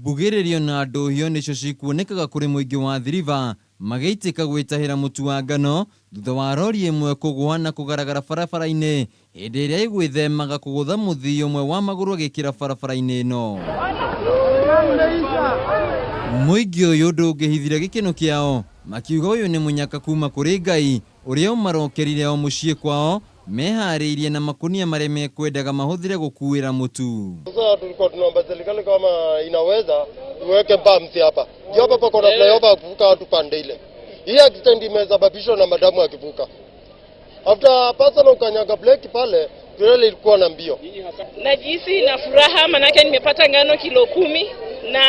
mbugĩrĩrio na ndũhio nĩcio cikuonekaga kũrĩ mũingĩ wa Athi River magĩitĩka gwĩtahĩra mũtu wa ngano thutha wa rori ĩmwe kũgũa na kũgaragara barabara-inĩ hĩndĩ ĩrĩa ĩgwĩthemaga kũgũtha mũthii ũmwe wa magũrũ agĩkĩra barabara-inĩ ĩno. Mũingĩ ũyũ ndũngĩhithire gĩkeno kĩao makiuga ũyũ nĩ mũnyaka kuma kũrĩ Ngai ũrĩa ũmarokerire o mũciĩ kwao meharĩirie na makunia marĩa mekwendaga mahũthĩre gũkuĩra mũtu. Sasa tulikuwa tunaomba serikali kama inaweza iweke bumps hapa. Ndio hapa pako na flyover kuvuka watu pande ile. Hii accident imesababishwa na madamu akivuka. After person ukanyaga breki pale, trailer ilikuwa na mbio. Najisi na furaha manake nimepata ngano kilo 10 na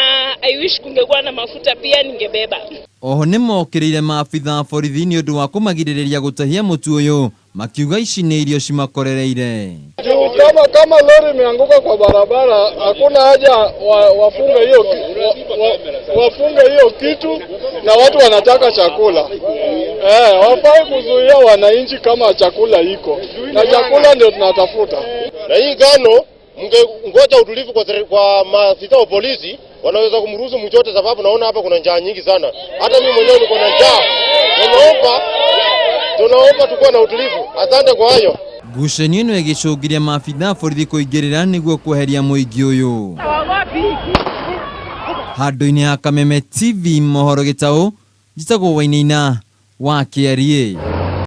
I wish kungekuwa na mafuta pia ningebeba. Oho nĩmokĩrĩire maabitha borithi nĩ ũndũ wa kũmagirĩrĩria gũtahia mũtu ũyũ makiuga ici nĩ irio cimakorereire. Kama lori imeanguka kwa barabara hakuna haja wafunge hiyo kitu na watu wanataka chakula. Wafai kuzuia wananchi kama chakula iko. Na chakula ndio tunatafuta. Na hii ngano ngoja utulivu kwa maafisa wa polisi wanaweza kumruhusu mchote sababu naona hapa kuna njaa nyingi sana. Hata mimi mwenyewe niko na njaa. Tunaomba tukue na utulivu. Asante kwa hayo. Ngucanio ĩno ĩgĩcũngĩria maabitha borithi kũingĩrĩra nĩguo kweheria mũingĩ ũyũ. Handũ-inĩ ha Kameme TV mohoro gĩtaũ njĩtagwo Wainaina wa KRA.